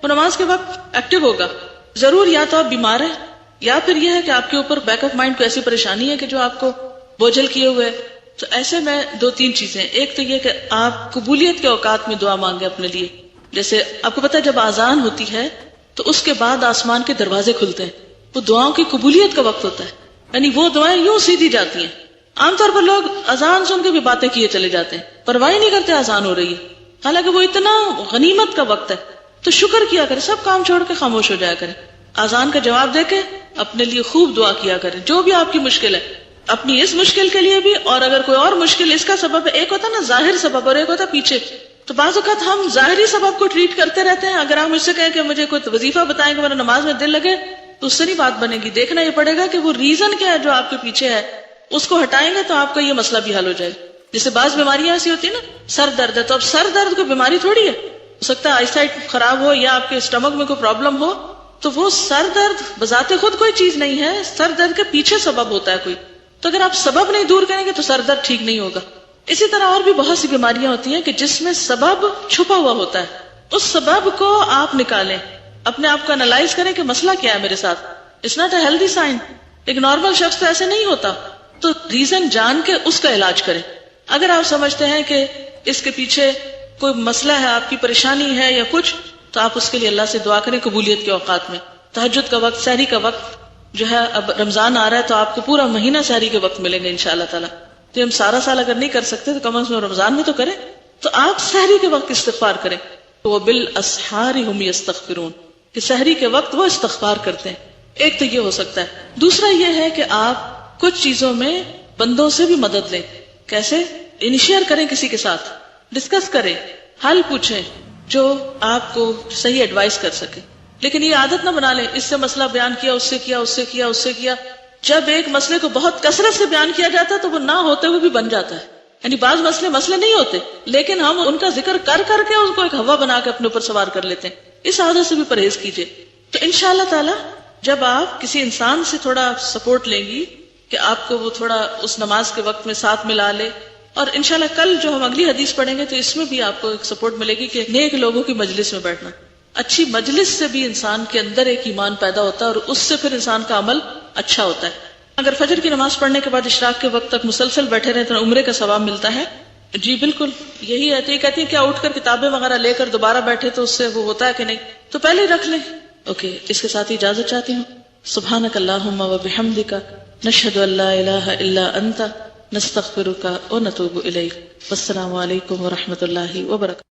وہ نماز کے وقت ایکٹیو ہوگا. ضرور یا تو آپ بیمار ہیں یا پھر یہ ہے کہ آپ کے اوپر بیک آف مائنڈ کو ایسی پریشانی ہے کہ جو آپ کو بوجھل کیے ہوئے. تو ایسے میں 2-3 چیزیں. ایک تو یہ کہ آپ قبولیت کے اوقات میں دعا مانگیں اپنے لیے. جیسے آپ کو پتا ہے جب آذان ہوتی ہے تو اس کے بعد آسمان کے دروازے کھلتے ہیں، وہ دعاؤں کی قبولیت کا وقت ہوتا ہے. یعنی وہ دعائیں یوں سیدھی جاتی ہیں. عام طور پر لوگ اذان سن کے بھی باتیں کیے چلے جاتے ہیں، پرواہ نہیں کرتے اذان ہو رہی ہے، حالانکہ وہ اتنا غنیمت کا وقت ہے. تو شکر کیا کریں، سب کام چھوڑ کے خاموش ہو جایا کریں، اذان کا جواب دے کے اپنے لیے خوب دعا کیا کریں. جو بھی آپ کی مشکل ہے، اپنی اس مشکل کے لیے بھی، اور اگر کوئی اور مشکل اس کا سبب ہے، ایک ہوتا نا ظاہر سبب اور ایک ہوتا پیچھے. تو بعض اوقات ہم ظاہری سبب کو ٹریٹ کرتے رہتے ہیں. اگر آپ مجھ سے کہیں کہ مجھے کوئی وظیفہ بتائیں کہ میرا نماز میں دل لگے، تو اس سے نہیں بات بنے گی. دیکھنا یہ پڑے گا کہ وہ ریزن کیا ہے جو آپ کے پیچھے ہے، اس کو ہٹائیں گے تو آپ کا یہ مسئلہ بھی حل ہو جائے. جیسے بعض بیماریاں ایسی ہوتی ہیں نا، سر درد ہے، تو اب سر درد کوئی بیماری تھوڑی ہے. ہو سکتا ہے آئی سائٹ خراب ہو یا آپ کے اسٹمک میں کوئی پرابلم ہو، تو وہ سر درد بذات خود کوئی چیز نہیں ہے، سر درد کے پیچھے سبب ہوتا ہے کوئی. تو اگر آپ سبب نہیں دور کریں گے تو سر درد ٹھیک نہیں ہوگا. اسی طرح اور بھی بہت سی بیماریاں ہوتی ہیں کہ جس میں سبب چھپا ہوا ہوتا ہے. اس سبب کو آپ نکالیں، اپنے آپ کو انالائز کریں کہ مسئلہ کیا ہے میرے ساتھ. It's not a healthy sign. ایک نارمل شخص تو ایسے نہیں ہوتا. تو ریزن جان کے اس کا علاج کریں. اگر آپ سمجھتے ہیں کہ اس کے پیچھے کوئی مسئلہ ہے، آپ کی پریشانی ہے یا کچھ، تو آپ اس کے لیے اللہ سے دعا کریں قبولیت کے اوقات میں. تہجد کا وقت، سحری کا وقت جو ہے، اب رمضان آ رہا ہے تو آپ کو پورا مہینہ سحری کے وقت ملیں گے انشاءاللہ تعالی. تو ہم سارا سال اگر نہیں کر سکتے تو کم از کم رمضان میں تو کریں. تو آپ سحری کے وقت استغفار کریں. وَبِالْأَسْحَارِ هُمْ يَسْتَغْفِرُونَ، کہ سحری کے وقت وہ استغفار کرتے ہیں. ایک تو یہ ہو سکتا ہے. دوسرا یہ ہے کہ آپ کچھ چیزوں میں بندوں سے بھی مدد لیں. کیسے؟ انیشیئر کریں، کسی کے ساتھ ڈسکس کریں، حل پوچھیں جو آپ کو صحیح ایڈوائز کر سکے. لیکن یہ عادت نہ بنا لیں، اس سے مسئلہ بیان کیا، اس سے کیا، اس سے کیا، اس سے کیا. جب ایک مسئلے کو بہت کثرت سے بیان کیا جاتا ہے تو وہ نہ ہوتے ہوئے بھی بن جاتا ہے. یعنی بعض مسئلے نہیں ہوتے لیکن ہم ان کا ذکر کر کر کے اس کو ایک ہوا بنا کے اپنے اوپر سوار کر لیتے ہیں. اس عادت سے بھی پرہیز کیجیے. تو انشاءاللہ تعالی جب آپ کسی انسان سے تھوڑا سپورٹ لیں گی کہ آپ کو وہ تھوڑا اس نماز کے وقت میں ساتھ ملا لے، اور انشاءاللہ کل جو ہم اگلی حدیث پڑھیں گے تو اس میں بھی آپ کو ایک سپورٹ ملے گی کہ نیک لوگوں کی مجلس میں بیٹھنا. اچھی مجلس سے بھی انسان کے اندر ایک ایمان پیدا ہوتا ہے اور اس سے پھر انسان کا عمل اچھا ہوتا ہے. اگر فجر کی نماز پڑھنے کے بعد اشراق کے وقت تک مسلسل بیٹھے رہے تو عمرے کا ثواب ملتا ہے. جی بالکل یہی ہے. تو یہ کہتی ہے کیا اٹھ کر کتابیں وغیرہ لے کر دوبارہ بیٹھے تو اس سے وہ ہوتا ہے کہ نہیں؟ تو پہلے ہی رکھ لیں. اوکے، اس کے ساتھ اجازت چاہتی ہوں. سبحانک اللہم و بحمدک، نشہد ان لا الہ الا انت، نستغفرک و نتوب الیک. والسلام علیکم و رحمۃ اللہ وبرکاتہ.